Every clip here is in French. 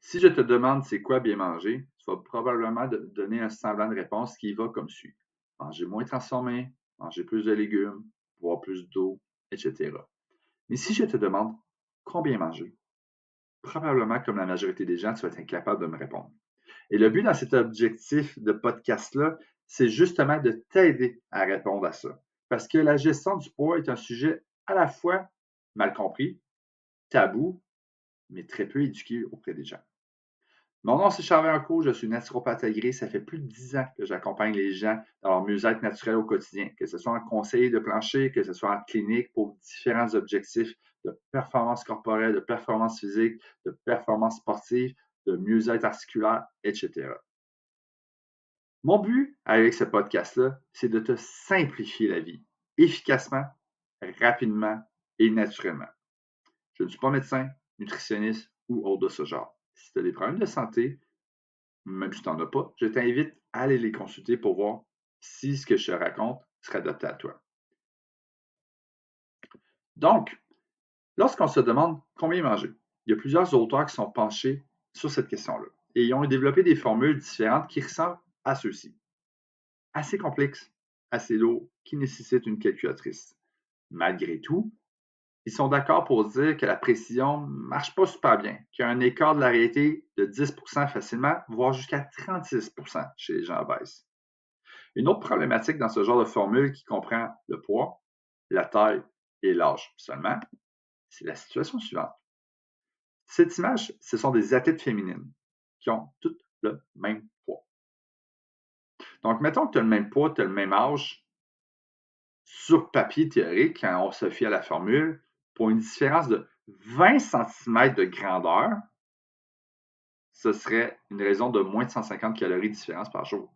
Si je te demande c'est quoi bien manger, tu vas probablement donner un semblant de réponse qui va comme suit. Manger moins transformé, manger plus de légumes, boire plus d'eau, etc. Mais si je te demande combien manger, probablement comme la majorité des gens, tu vas être incapable de me répondre. Et le but dans cet objectif de podcast-là, c'est justement de t'aider à répondre à ça. Parce que la gestion du poids est un sujet à la fois mal compris, tabou, mais très peu éduqué auprès des gens. Mon nom, c'est Charles Vaillancourt, je suis naturopathe agréé. Ça fait plus de 10 ans que j'accompagne les gens dans leur mieux-être naturel au quotidien, que ce soit en conseiller de plancher, que ce soit en clinique pour différents objectifs de performance corporelle, de performance physique, de performance sportive, de mieux-être articulaire, etc. Mon but avec ce podcast-là, c'est de te simplifier la vie efficacement, rapidement et naturellement. Je ne suis pas médecin, nutritionniste ou autre de ce genre. Si tu as des problèmes de santé, même si tu n'en as pas, je t'invite à aller les consulter pour voir si ce que je te raconte serait adapté à toi. Donc, lorsqu'on se demande combien manger, il y a plusieurs auteurs qui sont penchés sur cette question-là et ils ont développé des formules différentes qui ressemblent à ceux-ci. Assez complexes, assez lourds, qui nécessitent une calculatrice. Malgré tout, ils sont d'accord pour dire que la précision ne marche pas super bien, qu'il y a un écart de la réalité de 10% facilement, voire jusqu'à 36% chez les gens obèses. Une autre problématique dans ce genre de formule qui comprend le poids, la taille et l'âge seulement, c'est la situation suivante. Cette image, ce sont des athlètes féminines qui ont toutes le même poids. Donc, mettons que tu as le même poids, tu as le même âge, sur papier théorique, quand on se fie à la formule, pour une différence de 20 cm de grandeur, ce serait une raison de moins de 150 calories de différence par jour.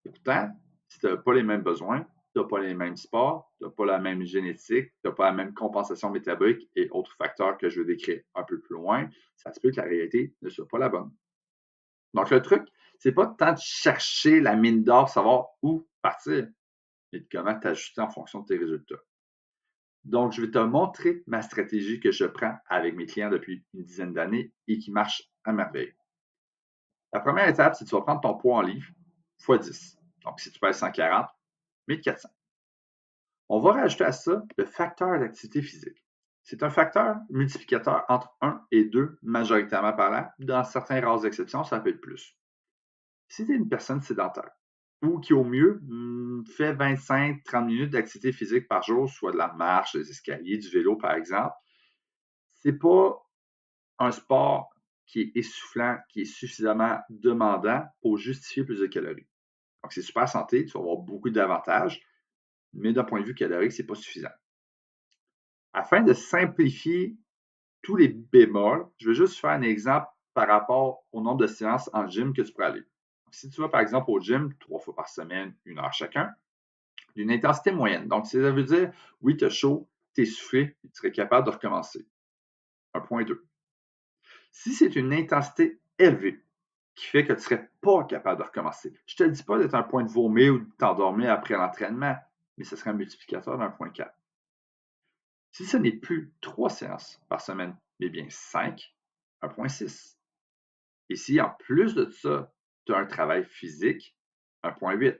Pourtant, si tu n'as pas les mêmes besoins, tu n'as pas les mêmes sports, tu n'as pas la même génétique, tu n'as pas la même compensation métabolique et autres facteurs que je vais décrire un peu plus loin, ça se peut que la réalité ne soit pas la bonne. Donc, le truc, c'est pas tant de chercher la mine d'or, savoir où partir, mais de comment t'ajuster en fonction de tes résultats. Donc, je vais te montrer ma stratégie que je prends avec mes clients depuis une dizaine d'années et qui marche à merveille. La première étape, c'est que tu vas prendre ton poids en livres x 10. Donc, si tu pèses 140, 1400. On va rajouter à ça le facteur d'activité physique. C'est un facteur multiplicateur entre 1 et 2, majoritairement parlant. Dans certaines rares exceptions, ça peut être plus. Si tu es une personne sédentaire ou qui, au mieux, fait 25-30 minutes d'activité physique par jour, soit de la marche, des escaliers, du vélo, par exemple, c'est pas un sport qui est essoufflant, qui est suffisamment demandant pour justifier plus de calories. Donc, c'est super santé, tu vas avoir beaucoup d'avantages, mais d'un point de vue calorique, ce n'est pas suffisant. Afin de simplifier tous les bémols, je vais juste faire un exemple par rapport au nombre de séances en gym que tu pourrais aller. Si tu vas par exemple au gym 3 fois par semaine, 1 heure chacun, d'une intensité moyenne. Donc, ça veut dire, oui, tu as chaud, tu es essoufflé, tu serais capable de recommencer. 1.2. Si c'est une intensité élevée, qui fait que tu ne serais pas capable de recommencer, je ne te dis pas d'être un point de vomir ou de t'endormir après l'entraînement, mais ce serait un multiplicateur d'1.4. Si ce n'est plus 3 séances par semaine, mais bien 5, 1.6. Et si en plus de ça, tu as un travail physique, 1.8.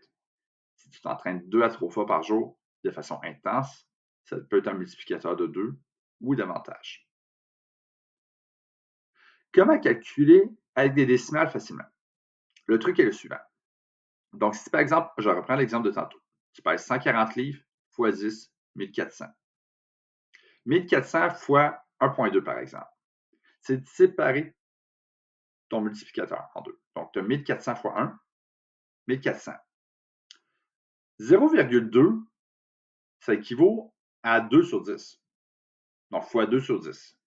Si tu t'entraînes 2 à 3 fois par jour de façon intense, ça peut être un multiplicateur de 2 ou davantage. Comment calculer avec des décimales facilement? Le truc est le suivant. Donc, si par exemple, je reprends l'exemple de tantôt, tu pèses 140 livres x 10, 1400. 1400 fois 1.2 par exemple. C'est de séparer ton multiplicateur en deux. Donc, tu as 1400 fois 1, 1400. 0,2, ça équivaut à 2 sur 10. Donc, fois 2 sur 10.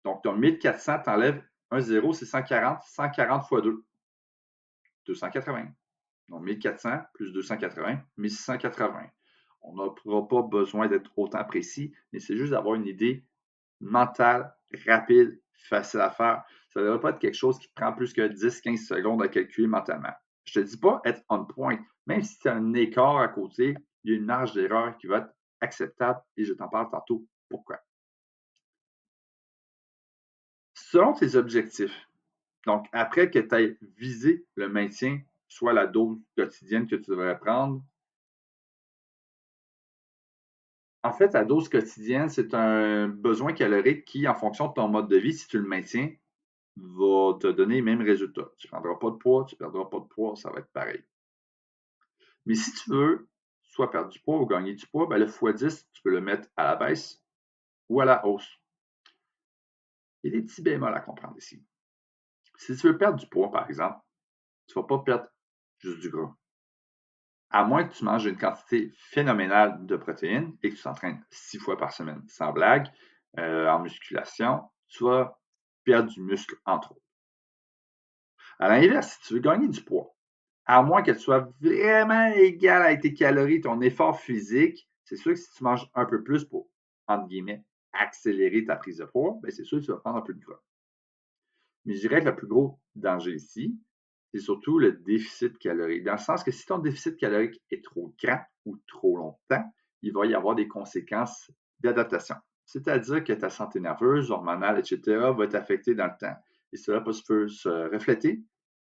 Donc, tu as 1400, tu enlèves un 0, c'est 140. 140 fois 2, 280. Donc, 1400 plus 280, 1680. On n'aura pas besoin d'être autant précis, mais c'est juste d'avoir une idée mentale, rapide, facile à faire. Ça ne devrait pas être quelque chose qui te prend plus que 10-15 secondes à calculer mentalement. Je ne te dis pas être on point. Même si tu as un écart à côté, il y a une marge d'erreur qui va être acceptable et je t'en parle tantôt pourquoi. Selon tes objectifs, Donc, après que tu aies visé le maintien, soit la dose quotidienne que tu devrais prendre, en fait, la dose quotidienne, c'est un besoin calorique qui, en fonction de ton mode de vie, si tu le maintiens, va te donner les mêmes résultats. Tu ne prendras pas de poids, tu ne perdras pas de poids, ça va être pareil. Mais si tu veux soit perdre du poids ou gagner du poids, ben le x10, tu peux le mettre à la baisse ou à la hausse. Il y a des petits bémols à comprendre ici. Si tu veux perdre du poids, par exemple, tu ne vas pas perdre juste du gras. À moins que tu manges une quantité phénoménale de protéines et que tu t'entraînes 6 fois par semaine, sans blague, en musculation, tu vas perdre du muscle, entre autres. À l'inverse, si tu veux gagner du poids, à moins que tu sois vraiment égal avec tes calories, ton effort physique, c'est sûr que si tu manges un peu plus pour, entre guillemets, accélérer ta prise de poids, bien, c'est sûr que tu vas prendre un peu de gras. Mais je dirais que le plus gros danger ici, c'est surtout le déficit calorique. Dans le sens que si ton déficit calorique est trop grand ou trop longtemps, il va y avoir des conséquences d'adaptation. C'est-à-dire que ta santé nerveuse, hormonale, etc. va être affectée dans le temps. Et cela peut se refléter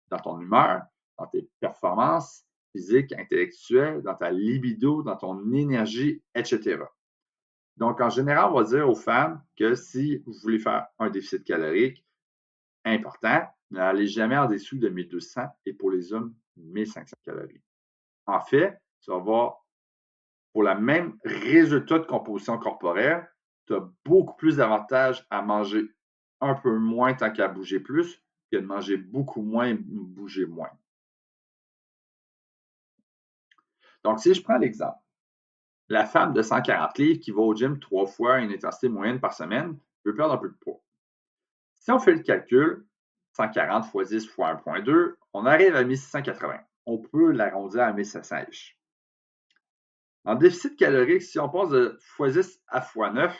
dans ton humeur, dans tes performances physiques, intellectuelles, dans ta libido, dans ton énergie, etc. Donc, en général, on va dire aux femmes que si vous voulez faire un déficit calorique important, n'allez jamais en dessous de 1200 et pour les hommes, 1500 calories. En fait, tu vas voir, pour le même résultat de composition corporelle, tu as beaucoup plus d'avantages à manger un peu moins tant qu'à bouger plus que de manger beaucoup moins et bouger moins. Donc, si je prends l'exemple, la femme de 140 livres qui va au gym 3 fois à une intensité moyenne par semaine veut perdre un peu de poids. Si on fait le calcul, 140 x 10 x 1,2, on arrive à 1680. On peut l'arrondir à 1700. En déficit calorique, si on passe de x10 à x9,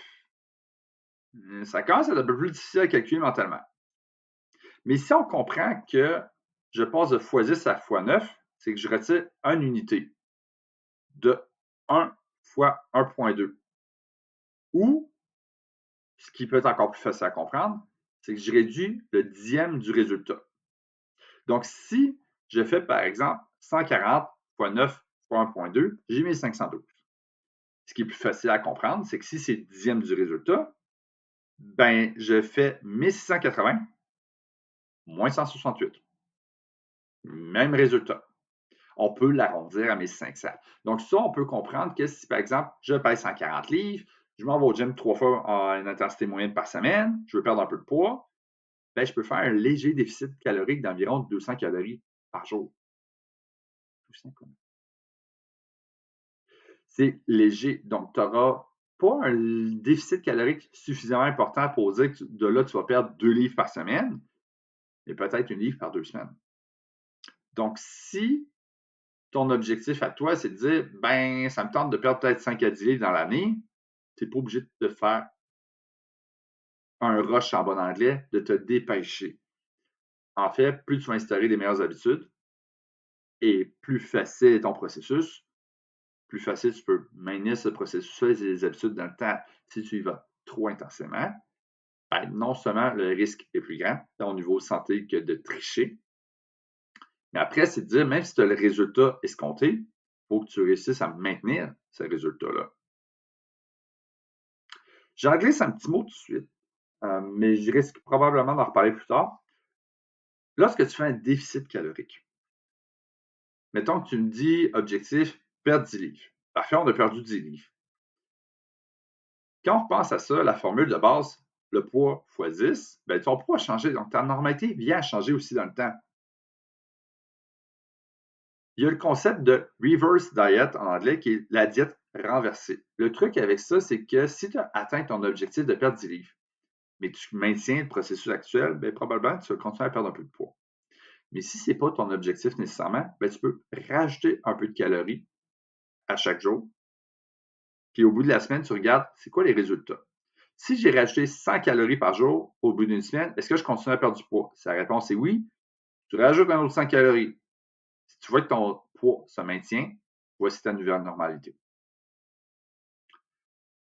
ça commence à être un peu plus difficile à calculer mentalement. Mais si on comprend que je passe de x10 à x9, c'est que je retire une unité de 1 fois 1,2. Ou, ce qui peut être encore plus facile à comprendre, c'est que je réduis le dixième du résultat. Donc, si je fais, par exemple, 140 x 9 fois 1,2, j'ai 1512. Ce qui est plus facile à comprendre, c'est que si c'est le dixième du résultat, ben, je fais 1680 moins 168. Même résultat. On peut l'arrondir à 1500. Donc, ça, on peut comprendre que si, par exemple, je pèse 140 livres, je m'en vais au gym 3 fois à une intensité moyenne par semaine, je veux perdre un peu de poids, ben, je peux faire un léger déficit calorique d'environ 200 calories par jour. 200 C'est léger. Donc, tu n'auras pas un déficit calorique suffisamment important pour dire que de là, tu vas perdre 2 livres par semaine, mais peut-être 1 livre par 2 semaines. Donc, si ton objectif à toi, c'est de dire, ben, ça me tente de perdre peut-être 5 à 10 livres dans l'année, tu n'es pas obligé de faire un rush en bon anglais, de te dépêcher. En fait, plus tu vas instaurer des meilleures habitudes et plus facile est ton processus, plus facile tu peux maintenir ce processus-là et les habitudes dans le temps. Si tu y vas trop intensément, ben, non seulement le risque est plus grand au niveau santé que de tricher, mais après, c'est de dire, même si tu as le résultat escompté, il faut que tu réussisses à maintenir ce résultat-là. J'en glisse un petit mot tout de suite, mais je risque probablement d'en reparler plus tard. Lorsque tu fais un déficit calorique, mettons que tu me dis objectif, perdre 10 livres. Parfait, on a perdu 10 livres. Quand on pense à ça, la formule de base, le poids x 10, ben, ton poids a changé. Donc, ta normalité vient à changer aussi dans le temps. Il y a le concept de reverse diet en anglais qui est la diète renversée. Le truc avec ça, c'est que si tu as atteint ton objectif de perdre 10 livres, mais tu maintiens le processus actuel, bien, probablement tu vas continuer à perdre un peu de poids. Mais si ce n'est pas ton objectif nécessairement, bien, tu peux rajouter un peu de calories à chaque jour. Puis au bout de la semaine, tu regardes, c'est quoi les résultats? Si j'ai rajouté 100 calories par jour au bout d'une semaine, est-ce que je continue à perdre du poids? Si la réponse est oui, tu rajoutes un autre 100 calories. Si tu vois que ton poids se maintient, voici ta nouvelle normalité.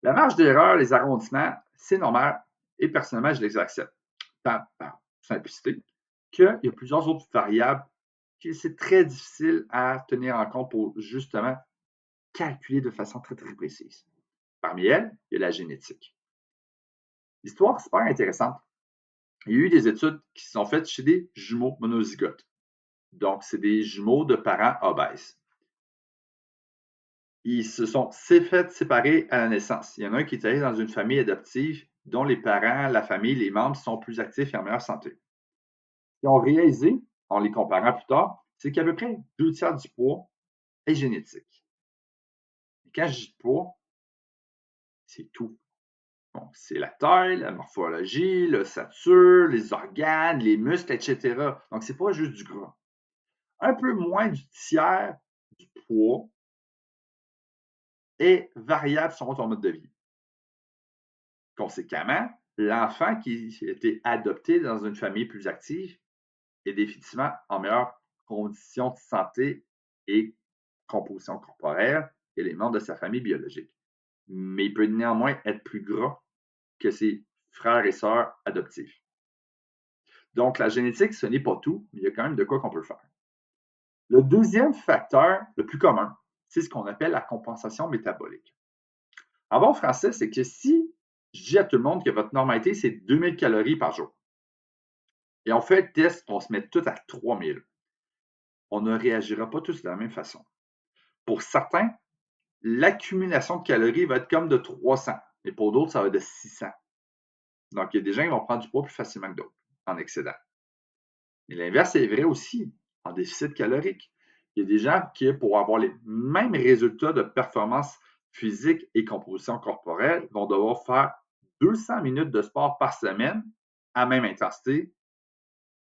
La marge d'erreur, les arrondissements, c'est normal et personnellement, je les accepte. Par simplicité. qu'il y a plusieurs autres variables que c'est très difficile à tenir en compte pour justement calculer de façon très, très précise. Parmi elles, il y a la génétique. L'histoire super intéressante. Il y a eu des études qui se sont faites chez des jumeaux monozygotes. Donc, c'est des jumeaux de parents obèses. Ils se sont fait séparer à la naissance. Il y en a un qui est allé dans une famille adoptive dont les parents, la famille, les membres sont plus actifs et en meilleure santé. Ce qu'ils ont réalisé, en les comparant plus tard, c'est qu'à peu près 2 tiers du poids est génétique. Et quand je dis poids, c'est tout. Donc, c'est la taille, la morphologie, l'ossature, les organes, les muscles, etc. Donc, c'est pas juste du gras. Un peu moins du tiers du poids est variable selon ton mode de vie. Conséquemment, l'enfant qui a été adopté dans une famille plus active est définitivement en meilleure condition de santé et composition corporelle que les membres de sa famille biologique. Mais il peut néanmoins être plus gras que ses frères et sœurs adoptifs. Donc, la génétique, ce n'est pas tout, mais il y a quand même de quoi qu'on peut faire. Le deuxième facteur, le plus commun, c'est ce qu'on appelle la compensation métabolique. En bon français, c'est que si je dis à tout le monde que votre normalité, c'est 2000 calories par jour, et on fait le test, on se met tout à 3000, on ne réagira pas tous de la même façon. Pour certains, l'accumulation de calories va être comme de 300, et pour d'autres, ça va être de 600. Donc, il y a des gens qui vont prendre du poids plus facilement que d'autres, en excédent. Mais l'inverse est vrai aussi, en déficit calorique. Il y a des gens qui, pour avoir les mêmes résultats de performance physique et composition corporelle, vont devoir faire 200 minutes de sport par semaine à même intensité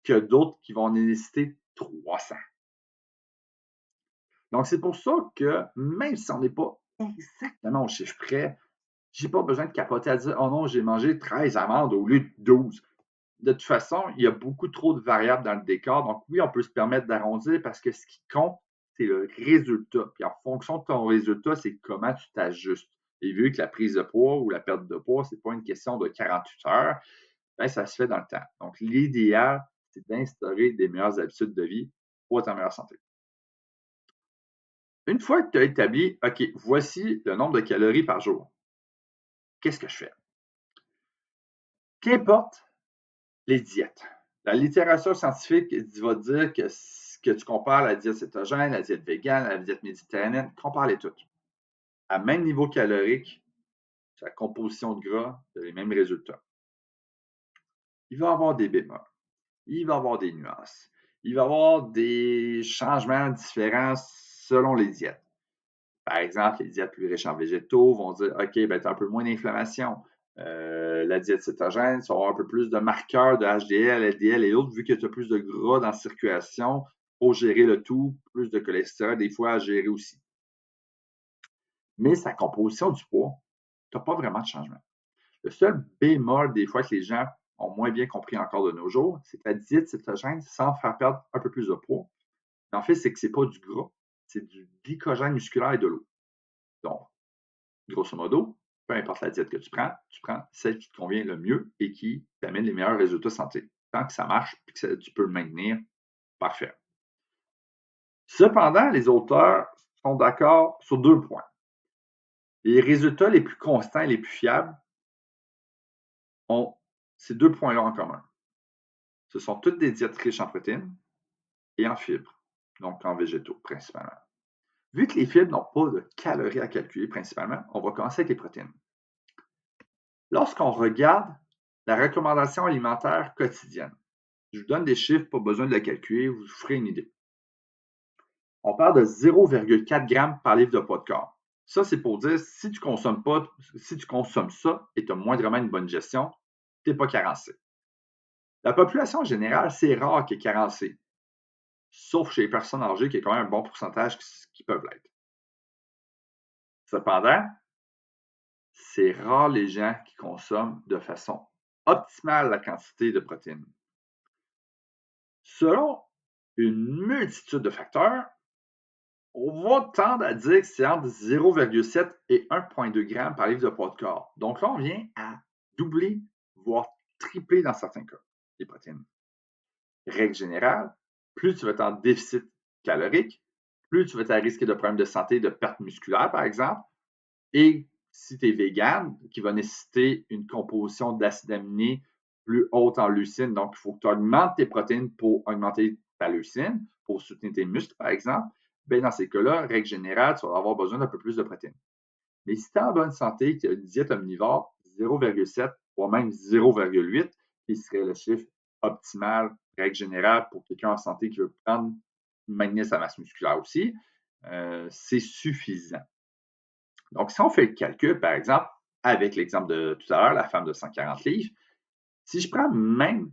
que d'autres qui vont nécessiter 300. Donc, c'est pour ça que même si on n'est pas exactement au chiffre près, je n'ai pas besoin de capoter à dire « Oh non, j'ai mangé 13 amandes au lieu de 12 ». De toute façon, il y a beaucoup trop de variables dans le décor. Donc, oui, on peut se permettre d'arrondir parce que ce qui compte, c'est le résultat. Puis en fonction de ton résultat, c'est comment tu t'ajustes. Et vu que la prise de poids ou la perte de poids, ce n'est pas une question de 48 heures, bien, ça se fait dans le temps. Donc, l'idéal, c'est d'instaurer des meilleures habitudes de vie pour être en meilleure santé. Une fois que tu as établi, OK, voici le nombre de calories par jour, qu'est-ce que je fais? Qu'importe les diètes. La littérature scientifique va dire que tu compares la diète cétogène, la diète végane, la diète méditerranéenne, compare-les toutes. À même niveau calorique, sa composition de gras, tu as les mêmes résultats. Il va y avoir des bémols, il va y avoir des nuances, il va y avoir des changements différents selon les diètes. Par exemple, les diètes plus riches en végétaux vont dire OK, ben, tu as un peu moins d'inflammation. La diète cétogène, ça va avoir un peu plus de marqueurs de HDL, LDL et autres, vu que tu as plus de gras dans la circulation pour gérer le tout, plus de cholestérol, des fois à gérer aussi. Mais sa composition du poids, tu n'as pas vraiment de changement. Le seul bémol, des fois, que les gens ont moins bien compris encore de nos jours, c'est que la diète cétogène, sans faire perdre un peu plus de poids, en fait, c'est que ce n'est pas du gras, c'est du glycogène musculaire et de l'eau. Donc, grosso modo, peu importe la diète que tu prends celle qui te convient le mieux et qui t'amène les meilleurs résultats santé. Tant que ça marche et que tu peux le maintenir, parfait. Cependant, les auteurs sont d'accord sur 2 points. Les résultats les plus constants et les plus fiables ont ces 2 points-là en commun. Ce sont toutes des diètes riches en protéines et en fibres, donc en végétaux principalement. Vu que les fibres n'ont pas de calories à calculer principalement, on va commencer avec les protéines. Lorsqu'on regarde la recommandation alimentaire quotidienne, je vous donne des chiffres, pas besoin de les calculer, vous ferez une idée. On parle de 0,4 g par livre de poids de corps. Ça, c'est pour dire, si tu consommes ça et tu as moindrement une bonne gestion, tu n'es pas carencé. La population générale, c'est rare qu'elle est carencée, sauf chez les personnes âgées, qui est quand même un bon pourcentage qui peuvent l'être. Cependant, c'est rare les gens qui consomment de façon optimale la quantité de protéines. Selon une multitude de facteurs, on va tendre à dire que c'est entre 0,7 et 1,2 g par livre de poids de corps. Donc là, on vient à doubler, voire tripler dans certains cas, les protéines. Règle générale, plus tu vas être en déficit calorique, plus tu vas être à risque de problèmes de santé, de perte musculaire, par exemple. Et si tu es vegan, qui va nécessiter une composition d'acides aminés plus haute en leucine, donc il faut que tu augmentes tes protéines pour augmenter ta leucine, pour soutenir tes muscles, par exemple. Bien, dans ces cas-là, règle générale, tu vas avoir besoin d'un peu plus de protéines. Mais si tu es en bonne santé, tu as une diète omnivore, 0,7 ou même 0,8, qui serait le chiffre optimal, règle générale, pour quelqu'un en santé qui veut prendre, maintenir sa masse musculaire aussi, c'est suffisant. Donc, si on fait le calcul, par exemple, avec l'exemple de tout à l'heure, la femme de 140 livres, si je prends même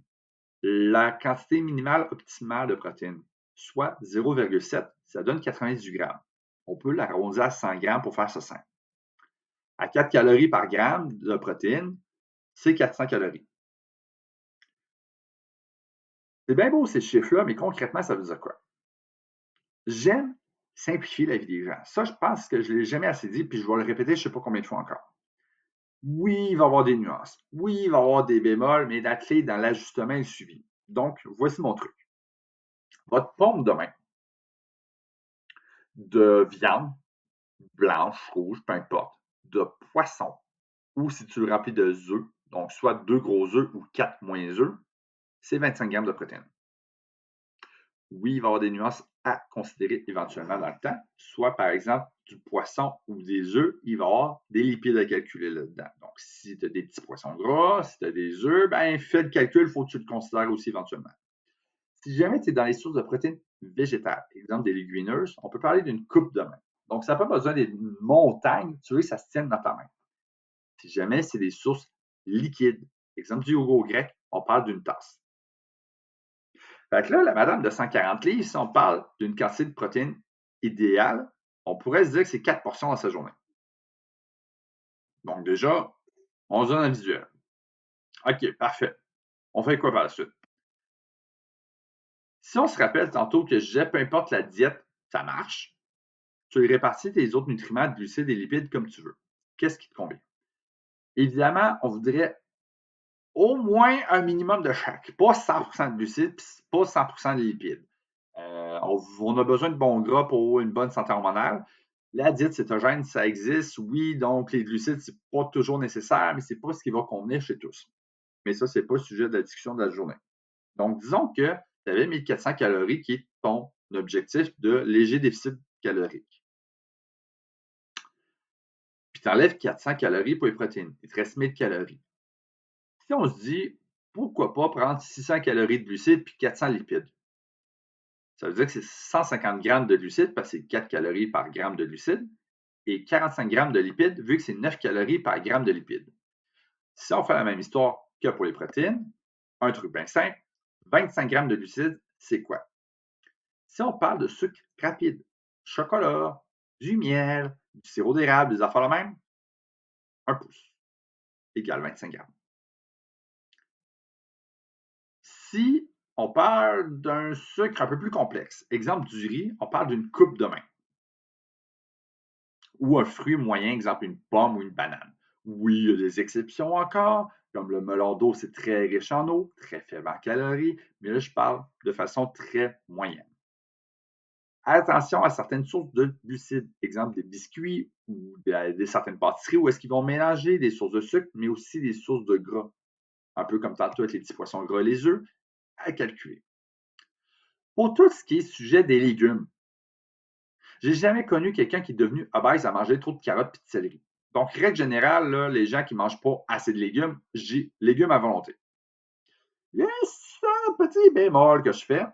la quantité minimale optimale de protéines, soit 0,7, ça donne 98 grammes. On peut l'arrondir à 100 grammes pour faire ça simple. À 4 calories par gramme de protéines, c'est 400 calories. C'est bien beau ces chiffres-là, mais concrètement, ça veut dire quoi? J'aime simplifier la vie des gens. Ça, je pense que je ne l'ai jamais assez dit, puis je vais le répéter, je ne sais pas combien de fois encore. Oui, il va y avoir des nuances. Oui, il va y avoir des bémols, mais la clé est dans l'ajustement et le suivi. Donc, voici mon truc. Votre pompe de main de viande, blanche, rouge, peu importe, de poisson, ou si tu le remplis de œufs, donc soit 2 gros œufs ou 4 moins œufs, c'est 25 grammes de protéines. Oui, il va y avoir des nuances à considérer éventuellement dans le temps. Soit, par exemple, du poisson ou des œufs, il va y avoir des lipides à calculer là-dedans. Donc, si tu as des petits poissons gras, si tu as des œufs, ben, fais le calcul, il faut que tu le considères aussi éventuellement. Si jamais tu es dans les sources de protéines végétales, exemple des légumineuses, on peut parler d'une coupe de main. Donc, ça n'a pas besoin d'une montagne, tu veux que ça se tienne dans ta main. Si jamais c'est des sources liquides, exemple du yogourt grec, on parle d'une tasse. Fait que là, la madame de 140 livres, si on parle d'une quantité de protéines idéale, on pourrait se dire que c'est 4 portions dans sa journée. Donc déjà, on se donne un visuel. OK, parfait. On fait quoi par la suite? Si on se rappelle tantôt que je disais, peu importe la diète, ça marche, tu répartis tes autres nutriments, glucides et lipides comme tu veux. Qu'est-ce qui te convient? Évidemment, on voudrait au moins un minimum de chaque. Pas 100% de glucides, pas 100% de lipides. On a besoin de bons gras pour une bonne santé hormonale. La diète cétogène, ça existe, oui, donc les glucides, c'est pas toujours nécessaire, mais c'est pas ce qui va convenir chez tous. Mais ça, c'est pas le sujet de la discussion de la journée. Donc, disons que tu avais 1400 calories qui est ton objectif de léger déficit calorique. Puis tu enlèves 400 calories pour les protéines. Il te reste 1000 calories. Si on se dit, pourquoi pas prendre 600 calories de glucides puis 400 lipides? Ça veut dire que c'est 150 grammes de glucides parce que c'est 4 calories par gramme de glucides et 45 grammes de lipides vu que c'est 9 calories par gramme de lipides. Si on fait la même histoire que pour les protéines, un truc bien simple, 25 grammes de glucides, c'est quoi? Si on parle de sucre rapide, chocolat, du miel, du sirop d'érable, des affaires la même, 1 pouce égale 25 grammes. Si on parle d'un sucre un peu plus complexe, exemple du riz, on parle d'une coupe de main. Ou un fruit moyen, exemple une pomme ou une banane. Oui, il y a des exceptions encore, comme le melon d'eau, c'est très riche en eau, très faible en calories, mais là, je parle de façon très moyenne. Attention à certaines sources de glucides, exemple des biscuits ou des certaines pâtisseries où est-ce qu'ils vont mélanger des sources de sucre, mais aussi des sources de gras, un peu comme tantôt avec les petits poissons gras et les œufs, à calculer. Pour tout ce qui est sujet des légumes, j'ai jamais connu quelqu'un qui est devenu obèse à manger trop de carottes et de céleri. Donc, règle générale, là, les gens qui ne mangent pas assez de légumes, je dis légumes à volonté. Il y a un petit bémol que je fais.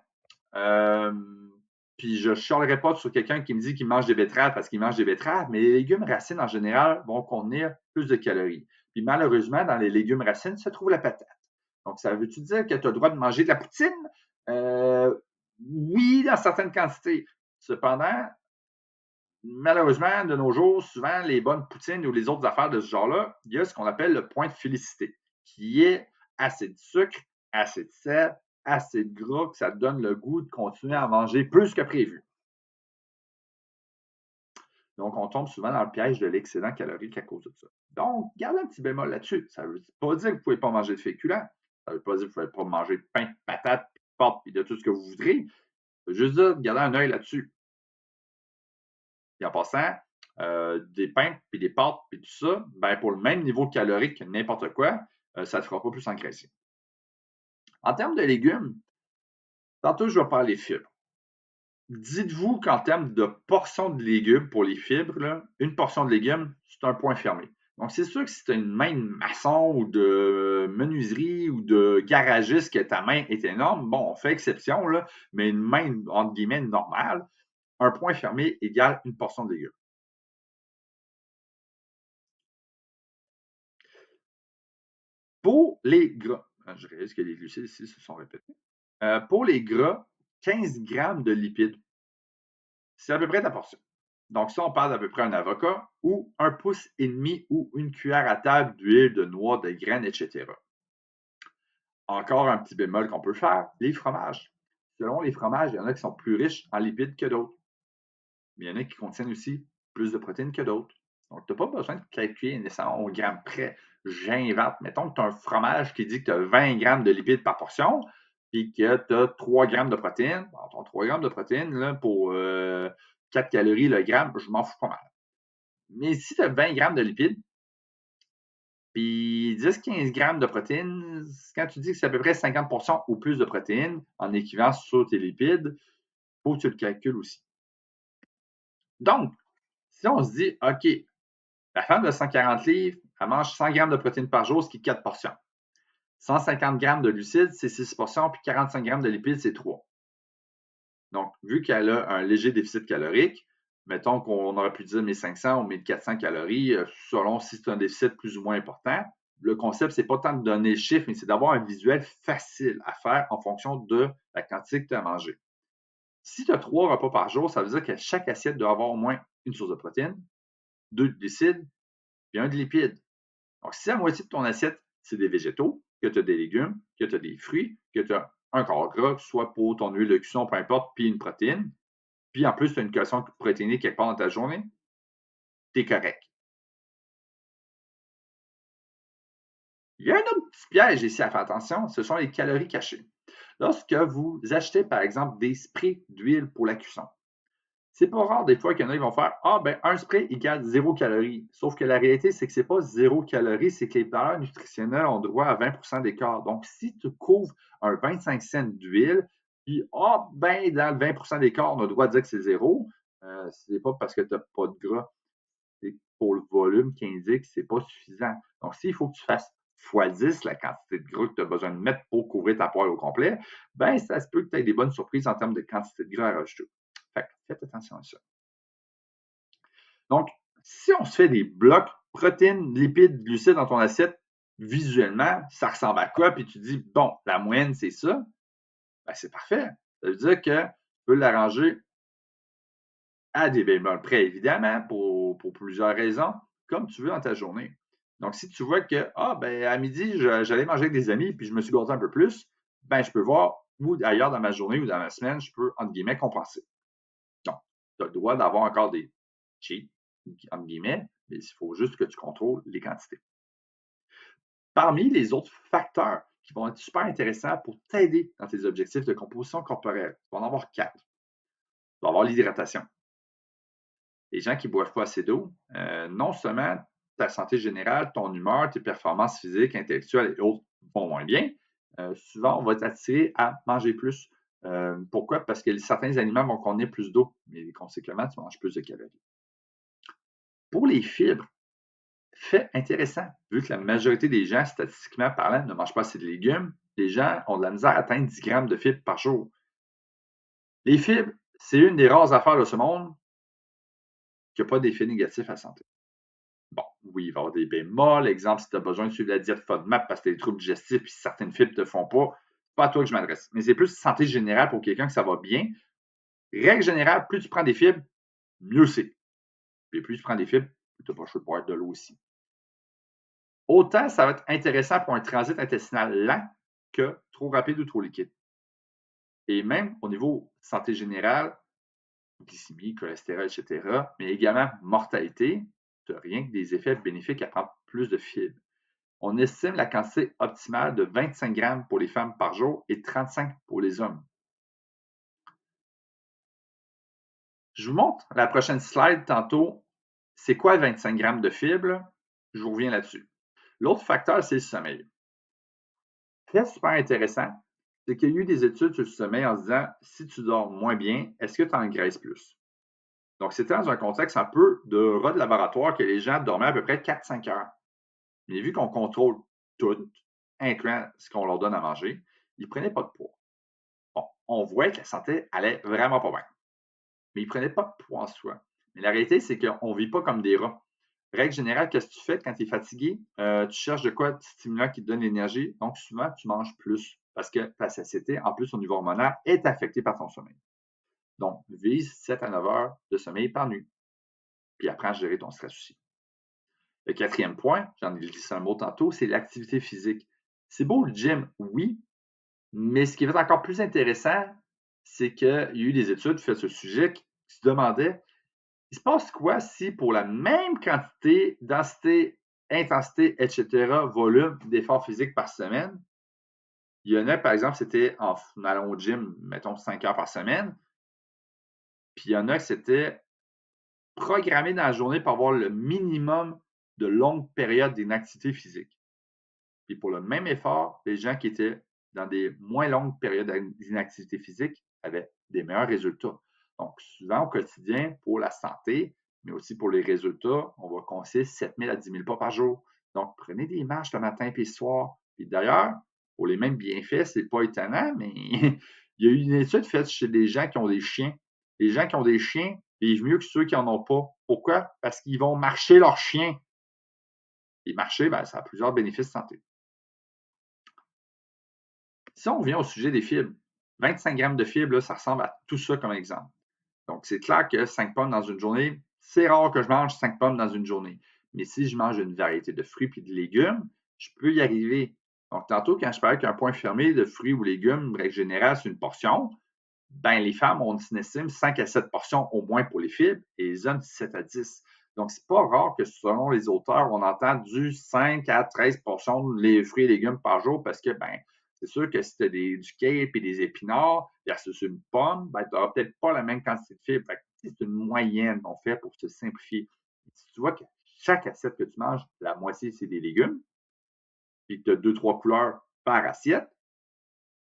Euh, Puis je ne chialerai pas sur quelqu'un qui me dit qu'il mange des betteraves parce qu'il mange des betteraves, mais les légumes racines en général vont contenir plus de calories. Puis malheureusement, dans les légumes racines se trouve la patate. Donc, ça veut-tu dire que tu as le droit de manger de la poutine? Oui, dans certaines quantités. Cependant, malheureusement, de nos jours, souvent, les bonnes poutines ou les autres affaires de ce genre-là, il y a ce qu'on appelle le point de félicité, qui est assez de sucre, assez de sel, assez de gras, que ça te donne le goût de continuer à manger plus que prévu. Donc, on tombe souvent dans le piège de l'excédent calorique à cause de ça. Donc, gardez un petit bémol là-dessus. Ça ne veut pas dire que vous ne pouvez pas manger de féculents. Ça ne veut pas dire que vous ne pouvez pas manger de pain, de patates, pâtes et de tout ce que vous voudrez. Juste là, gardez un œil là-dessus. Et en passant, des pains puis des pâtes puis tout ça, ben pour le même niveau calorique que n'importe quoi, ça ne te fera pas plus engraisser. En termes de légumes, tantôt je vais parler fibres. Dites-vous qu'en termes de portion de légumes pour les fibres, là, une portion de légumes, c'est un point fermé. Donc, c'est sûr que si tu as une main de maçon ou de menuiserie ou de garagiste que ta main est énorme, bon, on fait exception, là, mais une main, entre guillemets, normale, un point fermé égale une portion de légumes. Pour les gras, je réalise que les glucides ici se sont répétés. Pour les gras, 15 grammes de lipides, c'est à peu près ta portion. Donc, ça, on parle d'à peu près un avocat ou 1,5 pouce ou une cuillère à table d'huile, de noix, de graines, etc. Encore un petit bémol qu'on peut faire, les fromages. Selon les fromages, il y en a qui sont plus riches en lipides que d'autres. Mais il y en a qui contiennent aussi plus de protéines que d'autres. Donc, tu n'as pas besoin de calculer nécessairement au gramme près. J'invente. Mettons que tu as un fromage qui dit que tu as 20 grammes de lipides par portion, puis que tu as 3 grammes de protéines. Bon, ton 3 grammes de protéines, là, pour 4 calories le gramme, je m'en fous pas mal. Mais si tu as 20 grammes de lipides, puis 10-15 grammes de protéines, quand tu dis que c'est à peu près 50 ou plus de protéines en équivalent sur tes lipides, il faut que tu le calcules aussi. Donc, si on se dit, OK, la femme de 140 livres, elle mange 100 grammes de protéines par jour, ce qui est 4 portions. 150 grammes de glucides, c'est 6 portions, puis 45 grammes de lipides, c'est 3. Donc, vu qu'elle a un léger déficit calorique, mettons qu'on aurait pu dire 1500 ou 1400 calories, selon si c'est un déficit plus ou moins important. Le concept, c'est pas tant de donner le chiffre, mais c'est d'avoir un visuel facile à faire en fonction de la quantité que tu as mangé. Si tu as 3 repas par jour, ça veut dire que chaque assiette doit avoir au moins une source de protéines, 2 de glucides, puis un de lipides. Donc, si la moitié de ton assiette, c'est des végétaux, que tu as des légumes, que tu as des fruits, que tu as un corps gras, soit pour ton huile de cuisson, peu importe, puis une protéine, puis en plus, tu as une collation protéinée quelque part dans ta journée, tu es correct. Il y a un autre petit piège ici à faire attention, ce sont les calories cachées. Lorsque vous achetez, par exemple, des sprays d'huile pour la cuisson, c'est pas rare des fois qu'il y en a qui vont faire ah ben un spray égale 0 calories. Sauf que la réalité, c'est que c'est pas 0 calories, c'est que les valeurs nutritionnelles ont droit à 20 d'écart. Donc, si tu couvres un 25 cents d'huile, puis ah ben dans le 20 d'écart, on a le droit de dire que c'est zéro, c'est pas parce que tu n'as pas de gras, c'est pour le volume qui indique que c'est pas suffisant. Donc, s'il faut que tu fasses x10 la quantité de gras que tu as besoin de mettre pour couvrir ta poêle au complet, ben ça se peut que tu aies des bonnes surprises en termes de quantité de gras à rajouter. Fait que faites attention à ça. Donc, si on se fait des blocs protéines, lipides, glucides dans ton assiette, visuellement, ça ressemble à quoi? Puis tu dis, bon, la moyenne, c'est ça. Ben, c'est parfait. Ça veut dire que tu peux l'arranger à des bémols près, évidemment, pour plusieurs raisons, comme tu veux dans ta journée. Donc, si tu vois que, ah, ben, à midi, j'allais manger avec des amis, puis je me suis gâté un peu plus, ben, je peux voir où ailleurs dans ma journée ou dans ma semaine, je peux, entre guillemets, compenser. Donc, tu as le droit d'avoir encore des cheats, entre guillemets, mais il faut juste que tu contrôles les quantités. Parmi les autres facteurs qui vont être super intéressants pour t'aider dans tes objectifs de composition corporelle, tu vas en avoir 4. Tu vas avoir l'hydratation. Les gens qui ne boivent pas assez d'eau, non seulement ta santé générale, ton humeur, tes performances physiques, intellectuelles et autres vont moins bien, souvent on va t'attirer à manger plus. Pourquoi? Parce que certains aliments vont contenir plus d'eau, mais conséquemment, tu manges plus de calories. Pour les fibres, fait intéressant, vu que la majorité des gens, statistiquement parlant, ne mangent pas assez de légumes, les gens ont de la misère à atteindre 10 grammes de fibres par jour. Les fibres, c'est une des rares affaires de ce monde qui n'a pas d'effet négatif à la santé. Bon, oui, il va y avoir des bémols. Exemple, si tu as besoin de suivre la diète FODMAP parce que tu as des troubles digestifs et certaines fibres ne te font pas, c'est pas à toi que je m'adresse. Mais c'est plus santé générale pour quelqu'un que ça va bien. Règle générale, plus tu prends des fibres, mieux c'est. Puis plus tu prends des fibres, plus tu n'as pas le choix de boire de l'eau aussi. Autant ça va être intéressant pour un transit intestinal lent que trop rapide ou trop liquide. Et même au niveau santé générale, glycémie, cholestérol, etc., mais également mortalité, tu n'as rien que des effets bénéfiques à prendre plus de fibres. On estime la quantité optimale de 25 grammes pour les femmes par jour et 35 pour les hommes. Je vous montre la prochaine slide tantôt. C'est quoi 25 grammes de fibres? Je vous reviens là-dessus. L'autre facteur, c'est le sommeil. Très super intéressant, c'est qu'il y a eu des études sur le sommeil en se disant si tu dors moins bien, est-ce que tu engraisses plus? Donc, c'était dans un contexte un peu de rat de laboratoire que les gens dormaient à peu près 4-5 heures. Mais vu qu'on contrôle tout, incluant ce qu'on leur donne à manger, ils ne prenaient pas de poids. Bon, on voit que la santé allait vraiment pas bien. Mais ils ne prenaient pas de poids en soi. Mais la réalité, c'est qu'on ne vit pas comme des rats. Règle générale, qu'est-ce que tu fais quand tu es fatigué? Tu cherches de quoi de stimulant qui te donne l'énergie. Donc, souvent, tu manges plus parce que ta satiété, en plus, au niveau hormonal, est affectée par ton sommeil. Donc, vise 7 à 9 heures de sommeil par nuit. Puis apprends à gérer ton stress aussi. Le quatrième point, j'en ai glissé un mot tantôt, c'est l'activité physique. C'est beau le gym, oui, mais ce qui est encore plus intéressant, c'est qu'il y a eu des études faites sur ce sujet qui se demandaient il se passe quoi si pour la même quantité, densité, intensité, etc., volume d'efforts physiques par semaine, il y en a, par exemple, c'était en allant au gym, mettons 5 heures par semaine, puis il y en a que c'était programmé dans la journée pour avoir le minimum de longues périodes d'inactivité physique. Puis pour le même effort, les gens qui étaient dans des moins longues périodes d'inactivité physique avaient des meilleurs résultats. Donc, souvent au quotidien, pour la santé, mais aussi pour les résultats, on va conseiller 7 000 à 10 000 pas par jour. Donc, prenez des marches le matin et le soir. Puis d'ailleurs, pour les mêmes bienfaits, ce n'est pas étonnant, mais il y a eu une étude faite chez des gens qui ont des chiens. Les gens qui ont des chiens vivent mieux que ceux qui n'en ont pas. Pourquoi? Parce qu'ils vont marcher leur chien. Et marcher, ben, ça a plusieurs bénéfices santé. Si on revient au sujet des fibres, 25 grammes de fibres, là, ça ressemble à tout ça comme exemple. Donc, c'est clair que 5 pommes dans une journée, c'est rare que je mange 5 pommes dans une journée. Mais si je mange une variété de fruits et de légumes, je peux y arriver. Donc, tantôt, quand je parlais qu'un point fermé de fruits ou légumes, règle générale, c'est une portion, ben, les femmes, on estime 5 à 7 portions au moins pour les fibres et les hommes 7 à 10. Donc, c'est pas rare que selon les auteurs, on entend du 5 à 13 portions de fruits et légumes par jour parce que, ben, c'est sûr que si tu as du cape et des épinards versus une pomme, ben, tu n'auras peut-être pas la même quantité de fibres. C'est une moyenne qu'on fait pour se simplifier. Si tu vois que chaque assiette que tu manges, la moitié, c'est des légumes, puis que tu as 2-3 couleurs par assiette,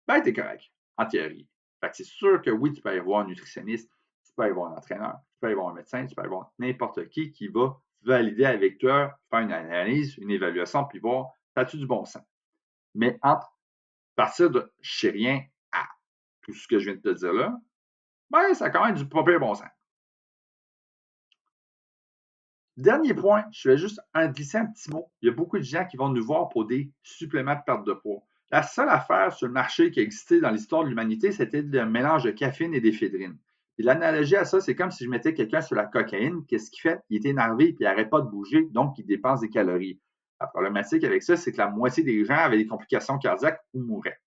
ben, tu es correct, en théorie. Fait que c'est sûr que oui, tu peux aller voir un nutritionniste, tu peux aller voir un entraîneur, tu peux aller voir un médecin, tu peux aller voir n'importe qui va valider avec toi, faire une analyse, une évaluation, puis voir, as-tu du bon sens? Mais entre partir de je sais rien à tout ce que je viens de te dire là, ben, ça a quand même du propre bon sens. Dernier point, je vais juste en glisser un petit mot. Il y a beaucoup de gens qui vont nous voir pour des suppléments de perte de poids. La seule affaire sur le marché qui a existé dans l'histoire de l'humanité, c'était le mélange de caféine et d'éphédrine. Et l'analogie à ça, c'est comme si je mettais quelqu'un sur la cocaïne. Qu'est-ce qu'il fait? Il est énervé et il n'arrête pas de bouger, donc il dépense des calories. La problématique avec ça, c'est que la moitié des gens avaient des complications cardiaques ou mouraient.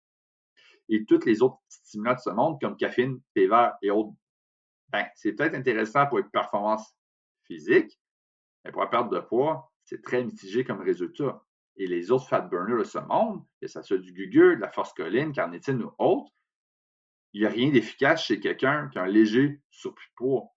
Et tous les autres stimulants de ce monde, comme caféine, thé vert et autres, ben, c'est peut-être intéressant pour une performance physique, mais pour la perte de poids, c'est très mitigé comme résultat. Et les autres fat burners de ce monde, que ce soit du gugur, de la forscoline, carnitine ou autre, il n'y a rien d'efficace chez quelqu'un qui a un léger surplus de poids.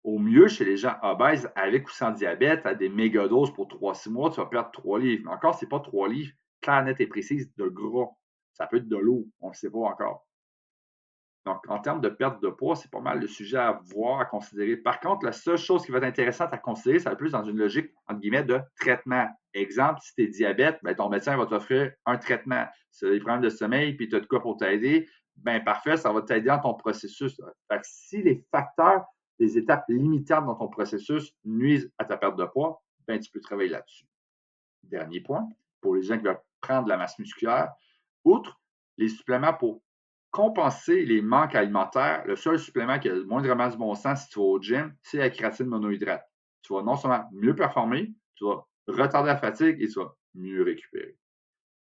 Au mieux, chez les gens obèses, avec ou sans diabète, à des mégadoses pour 3-6 mois, tu vas perdre 3 livres. Mais encore, ce n'est pas 3 livres clair, net et précise de gras. Ça peut être de l'eau, on ne le sait pas encore. Donc, en termes de perte de poids, c'est pas mal le sujet à voir, à considérer. Par contre, la seule chose qui va être intéressante à considérer, ça va être plus dans une logique, entre guillemets, de traitement. Exemple, si tu es diabète, ben, ton médecin va t'offrir un traitement. Si tu as des problèmes de sommeil puis tu as de quoi pour t'aider, ben parfait, ça va t'aider dans ton processus. Fait que si les facteurs, les étapes limitantes dans ton processus nuisent à ta perte de poids, ben tu peux travailler là-dessus. Dernier point, pour les gens qui veulent prendre de la masse musculaire, outre les suppléments pour compenser les manques alimentaires, le seul supplément qui a moindrement du bon sens si tu vas au gym, c'est la kératine monohydrate. Tu vas non seulement mieux performer, tu vas retarder la fatigue et tu vas mieux récupérer.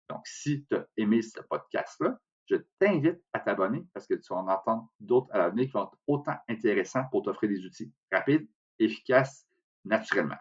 Donc, si tu as aimé ce podcast-là, je t'invite à t'abonner parce que tu vas en entendre d'autres à l'avenir qui vont être autant intéressants pour t'offrir des outils rapides, efficaces, naturellement.